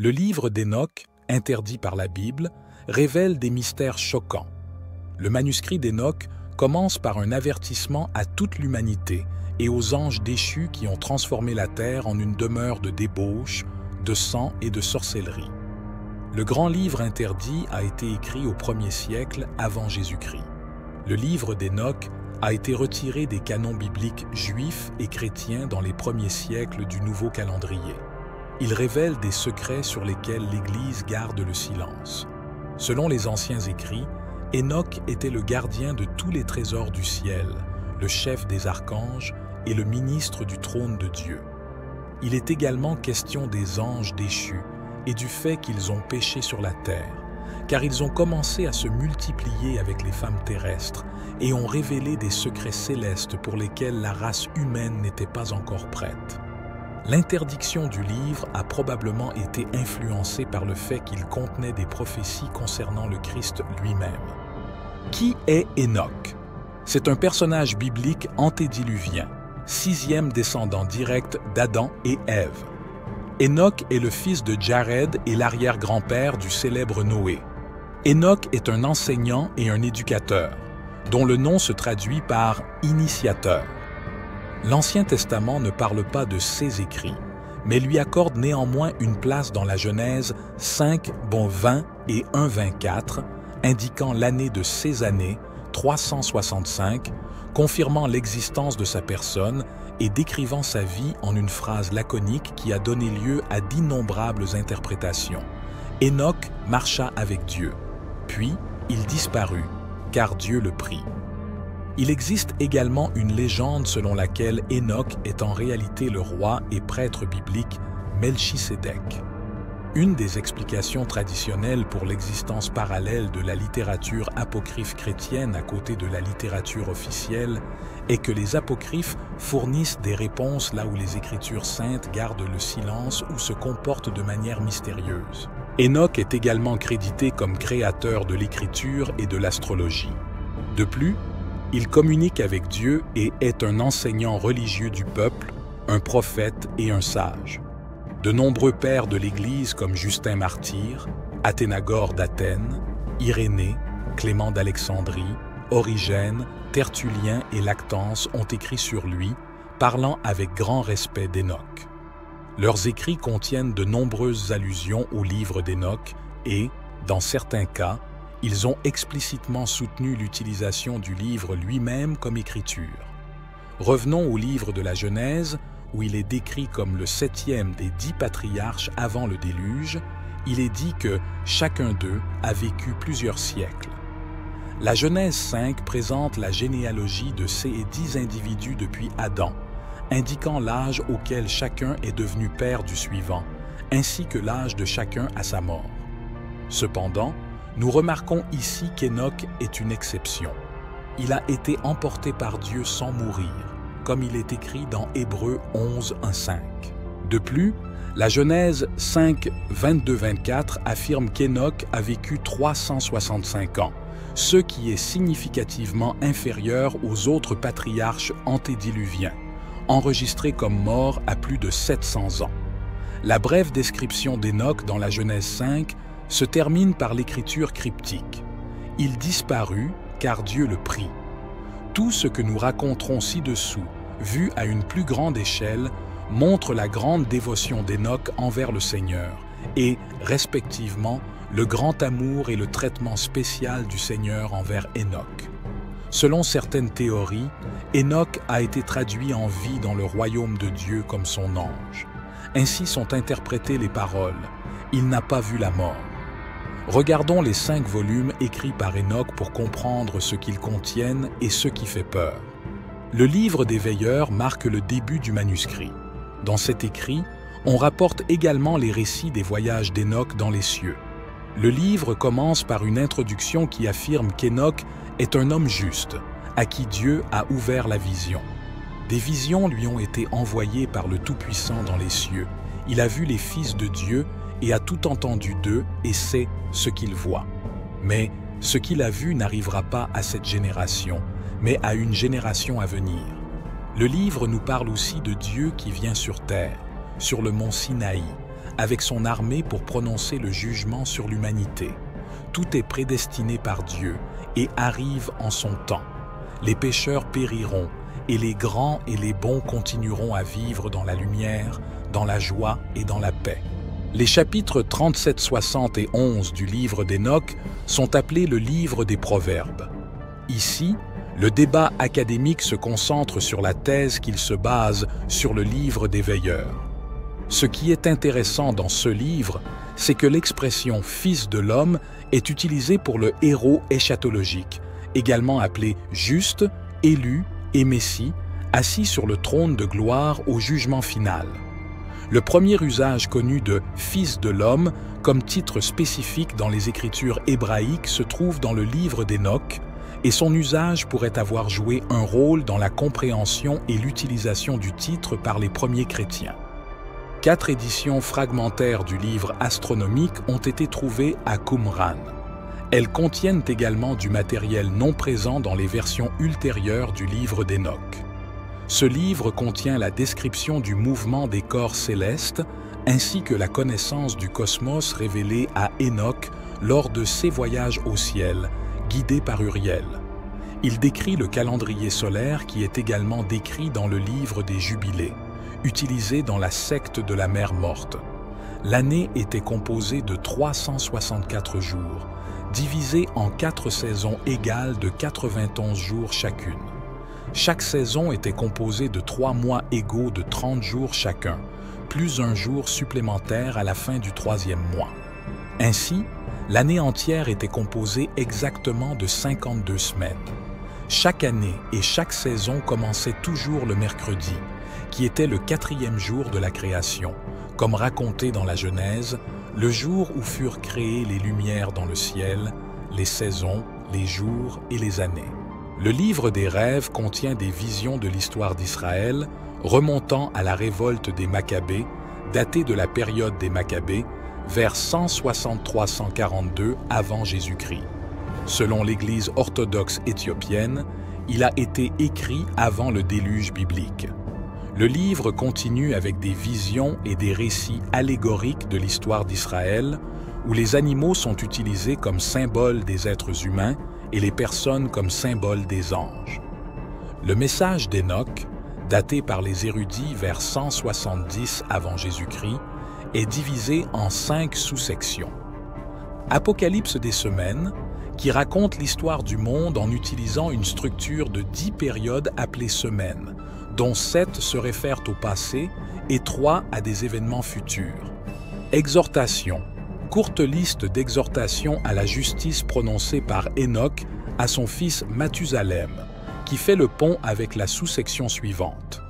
Le livre d'Hénoch, interdit par la Bible, révèle des mystères choquants. Le manuscrit d'Hénoch commence par un avertissement à toute l'humanité et aux anges déchus qui ont transformé la terre en une demeure de débauche, de sang et de sorcellerie. Le grand livre interdit a été écrit au 1er siècle avant Jésus-Christ. Le livre d'Hénoch a été retiré des canons bibliques juifs et chrétiens dans les premiers siècles du nouveau calendrier. Il révèle des secrets sur lesquels l'Église garde le silence. Selon les anciens écrits, Hénoch était le gardien de tous les trésors du ciel, le chef des archanges et le ministre du trône de Dieu. Il est également question des anges déchus et du fait qu'ils ont péché sur la terre, car ils ont commencé à se multiplier avec les femmes terrestres et ont révélé des secrets célestes pour lesquels la race humaine n'était pas encore prête. L'interdiction du livre a probablement été influencée par le fait qu'il contenait des prophéties concernant le Christ lui-même. Qui est Hénoch? C'est un personnage biblique antédiluvien, 6e descendant direct d'Adam et Ève. Hénoch est le fils de Jared et l'arrière-grand-père du célèbre Noé. Hénoch est un enseignant et un éducateur, dont le nom se traduit par « initiateur ». L'Ancien Testament ne parle pas de ses écrits, mais lui accorde néanmoins une place dans la Genèse 5:20 et 1:24, indiquant l'année de ses années, 365, confirmant l'existence de sa personne et décrivant sa vie en une phrase laconique qui a donné lieu à d'innombrables interprétations. Hénoch marcha avec Dieu, puis il disparut, car Dieu le prit. Il existe également une légende selon laquelle Hénoch est en réalité le roi et prêtre biblique Melchisédek. Une des explications traditionnelles pour l'existence parallèle de la littérature apocryphe chrétienne à côté de la littérature officielle est que les apocryphes fournissent des réponses là où les Écritures saintes gardent le silence ou se comportent de manière mystérieuse. Hénoch est également crédité comme créateur de l'écriture et de l'astrologie. De plus, il communique avec Dieu et est un enseignant religieux du peuple, un prophète et un sage. De nombreux pères de l'Église comme Justin Martyr, Athénagore d'Athènes, Irénée, Clément d'Alexandrie, Origène, Tertullien et Lactance ont écrit sur lui, parlant avec grand respect d'Hénoch. Leurs écrits contiennent de nombreuses allusions au livre d'Hénoch et, dans certains cas, ils ont explicitement soutenu l'utilisation du livre lui-même comme écriture. Revenons au livre de la Genèse, où il est décrit comme le 7e des 10 patriarches avant le déluge. Il est dit que chacun d'eux a vécu plusieurs siècles. La Genèse 5 présente la généalogie de ces 10 individus depuis Adam, indiquant l'âge auquel chacun est devenu père du suivant, ainsi que l'âge de chacun à sa mort. Cependant, nous remarquons ici qu'Hénoch est une exception. Il a été emporté par Dieu sans mourir, comme il est écrit dans Hébreux 11:1-5. De plus, la Genèse 5:22-24 affirme qu'Hénoch a vécu 365 ans, ce qui est significativement inférieur aux autres patriarches antédiluviens, enregistrés comme morts à plus de 700 ans. La brève description d'Hénoch dans la Genèse 5 se termine par l'écriture cryptique. Il disparut car Dieu le prit. Tout ce que nous raconterons ci-dessous, vu à une plus grande échelle, montre la grande dévotion d'Hénoch envers le Seigneur et, respectivement, le grand amour et le traitement spécial du Seigneur envers Hénoch. Selon certaines théories, Hénoch a été traduit en vie dans le royaume de Dieu comme son ange. Ainsi sont interprétées les paroles « Il n'a pas vu la mort ». Regardons les 5 volumes écrits par Hénoch pour comprendre ce qu'ils contiennent et ce qui fait peur. Le livre des veilleurs marque le début du manuscrit. Dans cet écrit, on rapporte également les récits des voyages d'Hénoch dans les cieux. Le livre commence par une introduction qui affirme qu'Hénoch est un homme juste, à qui Dieu a ouvert la vision. Des visions lui ont été envoyées par le Tout-Puissant dans les cieux. Il a vu les fils de Dieu et a tout entendu d'eux et sait ce qu'il voit. Mais ce qu'il a vu n'arrivera pas à cette génération, mais à une génération à venir. Le livre nous parle aussi de Dieu qui vient sur terre, sur le mont Sinaï, avec son armée pour prononcer le jugement sur l'humanité. Tout est prédestiné par Dieu et arrive en son temps. Les pécheurs périront, et les grands et les bons continueront à vivre dans la lumière, dans la joie et dans la paix. Les chapitres 37, 60 et 11 du livre d'Hénoch sont appelés le livre des Proverbes. Ici, le débat académique se concentre sur la thèse qu'il se base sur le livre des veilleurs. Ce qui est intéressant dans ce livre, c'est que l'expression « fils de l'homme » est utilisée pour le héros eschatologique, également appelé juste, élu et Messie, assis sur le trône de gloire au jugement final. Le premier usage connu de « fils de l'homme » comme titre spécifique dans les écritures hébraïques se trouve dans le livre d'Hénoch, et son usage pourrait avoir joué un rôle dans la compréhension et l'utilisation du titre par les premiers chrétiens. 4 éditions fragmentaires du livre astronomique ont été trouvées à Qumran. Elles contiennent également du matériel non présent dans les versions ultérieures du livre d'Hénoch. Ce livre contient la description du mouvement des corps célestes ainsi que la connaissance du cosmos révélée à Hénoch lors de ses voyages au ciel, guidé par Uriel. Il décrit le calendrier solaire qui est également décrit dans le livre des Jubilés, utilisé dans la secte de la mer morte. L'année était composée de 364 jours, divisés en 4 saisons égales de 91 jours chacune. Chaque saison était composée de 3 mois égaux de 30 jours chacun, plus un jour supplémentaire à la fin du 3e mois. Ainsi, l'année entière était composée exactement de 52 semaines. Chaque année et chaque saison commençait toujours le mercredi, qui était le 4e jour de la création, comme raconté dans la Genèse, le jour où furent créées les lumières dans le ciel, les saisons, les jours et les années. Le livre des rêves contient des visions de l'histoire d'Israël, remontant à la révolte des Maccabées, datée de la période des Maccabées, vers 163-142 avant Jésus-Christ. Selon l'Église orthodoxe éthiopienne, il a été écrit avant le déluge biblique. Le livre continue avec des visions et des récits allégoriques de l'histoire d'Israël, où les animaux sont utilisés comme symboles des êtres humains et les personnes comme symboles des anges. Le message d'Hénoch, daté par les érudits vers 170 avant Jésus-Christ, est divisé en 5 sous-sections. Apocalypse des semaines, qui raconte l'histoire du monde en utilisant une structure de 10 périodes appelées semaines, dont 7 se réfèrent au passé et 3 à des événements futurs. Exhortation, courte liste d'exhortations à la justice prononcées par Hénoch à son fils Mathusalem, qui fait le pont avec la sous-section suivante.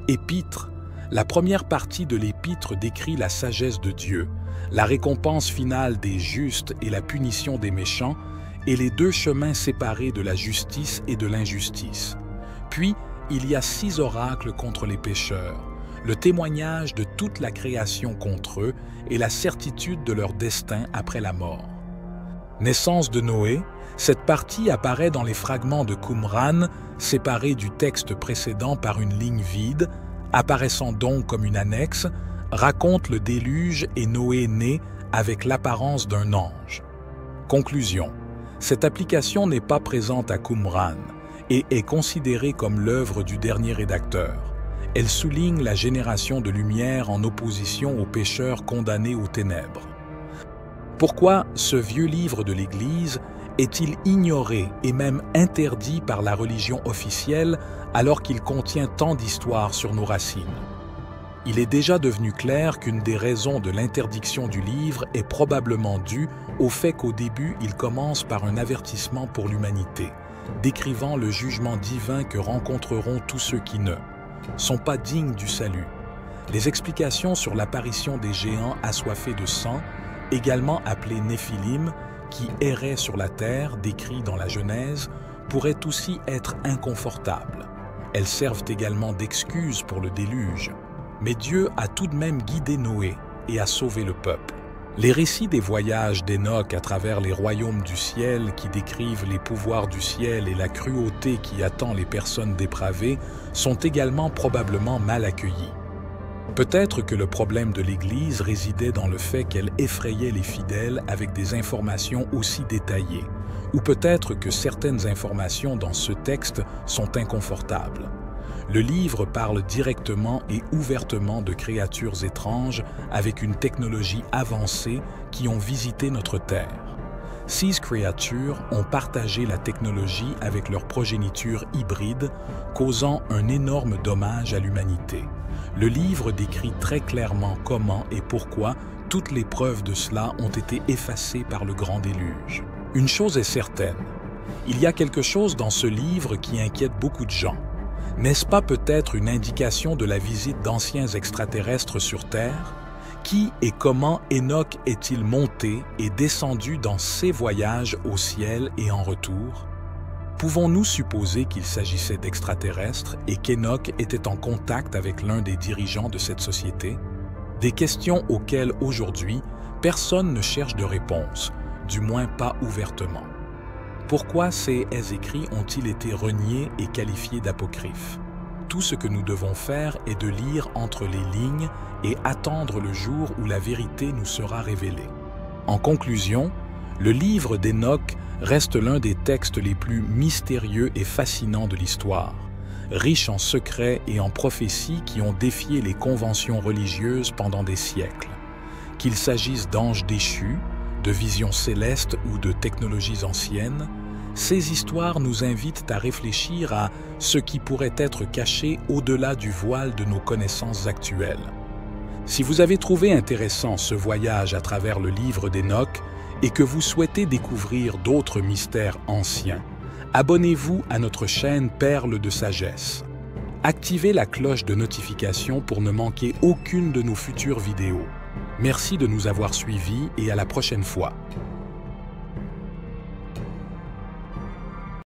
Épître, la première partie de l'épître décrit la sagesse de Dieu, la récompense finale des justes et la punition des méchants, et les 2 chemins séparés de la justice et de l'injustice. Puis, il y a 6 oracles contre les pécheurs, le témoignage de toute la création contre eux et la certitude de leur destin après la mort. Naissance de Noé, cette partie apparaît dans les fragments de Qumran, séparés du texte précédent par une ligne vide, apparaissant donc comme une annexe, raconte le déluge et Noé né avec l'apparence d'un ange. Conclusion. Cette application n'est pas présente à Qumran et est considérée comme l'œuvre du dernier rédacteur. Elle souligne la génération de lumière en opposition aux pécheurs condamnés aux ténèbres. Pourquoi ce vieux livre de l'Église est-il ignoré et même interdit par la religion officielle alors qu'il contient tant d'histoires sur nos racines? Il est déjà devenu clair qu'une des raisons de l'interdiction du livre est probablement due au fait qu'au début il commence par un avertissement pour l'humanité, décrivant le jugement divin que rencontreront tous ceux qui ne sont pas dignes du salut. Les explications sur l'apparition des géants assoiffés de sang, également appelés Néphilim, qui erraient sur la terre, décrits dans la Genèse, pourraient aussi être inconfortables. Elles servent également d'excuse pour le déluge. Mais Dieu a tout de même guidé Noé et a sauvé le peuple. Les récits des voyages d'Hénoch à travers les royaumes du ciel qui décrivent les pouvoirs du ciel et la cruauté qui attend les personnes dépravées sont également probablement mal accueillis. Peut-être que le problème de l'Église résidait dans le fait qu'elle effrayait les fidèles avec des informations aussi détaillées, ou peut-être que certaines informations dans ce texte sont inconfortables. Le livre parle directement et ouvertement de créatures étranges avec une technologie avancée qui ont visité notre Terre. Ces créatures ont partagé la technologie avec leur progéniture hybride, causant un énorme dommage à l'humanité. Le livre décrit très clairement comment et pourquoi toutes les preuves de cela ont été effacées par le grand déluge. Une chose est certaine, il y a quelque chose dans ce livre qui inquiète beaucoup de gens. N'est-ce pas peut-être une indication de la visite d'anciens extraterrestres sur Terre? Qui et comment Enoch est-il monté et descendu dans ses voyages au ciel et en retour? Pouvons-nous supposer qu'il s'agissait d'extraterrestres et qu'Enoch était en contact avec l'un des dirigeants de cette société? Des questions auxquelles aujourd'hui, personne ne cherche de réponse, du moins pas ouvertement. Pourquoi ces écrits ont-ils été reniés et qualifiés d'apocryphes? Tout ce que nous devons faire est de lire entre les lignes et attendre le jour où la vérité nous sera révélée. En conclusion, le livre d'Enoch reste l'un des textes les plus mystérieux et fascinants de l'histoire, riche en secrets et en prophéties qui ont défié les conventions religieuses pendant des siècles. Qu'il s'agisse d'anges déchus, de visions célestes ou de technologies anciennes, ces histoires nous invitent à réfléchir à ce qui pourrait être caché au-delà du voile de nos connaissances actuelles. Si vous avez trouvé intéressant ce voyage à travers le livre d'Enoch et que vous souhaitez découvrir d'autres mystères anciens, abonnez-vous à notre chaîne Perles de Sagesse. Activez la cloche de notification pour ne manquer aucune de nos futures vidéos. Merci de nous avoir suivis et à la prochaine fois.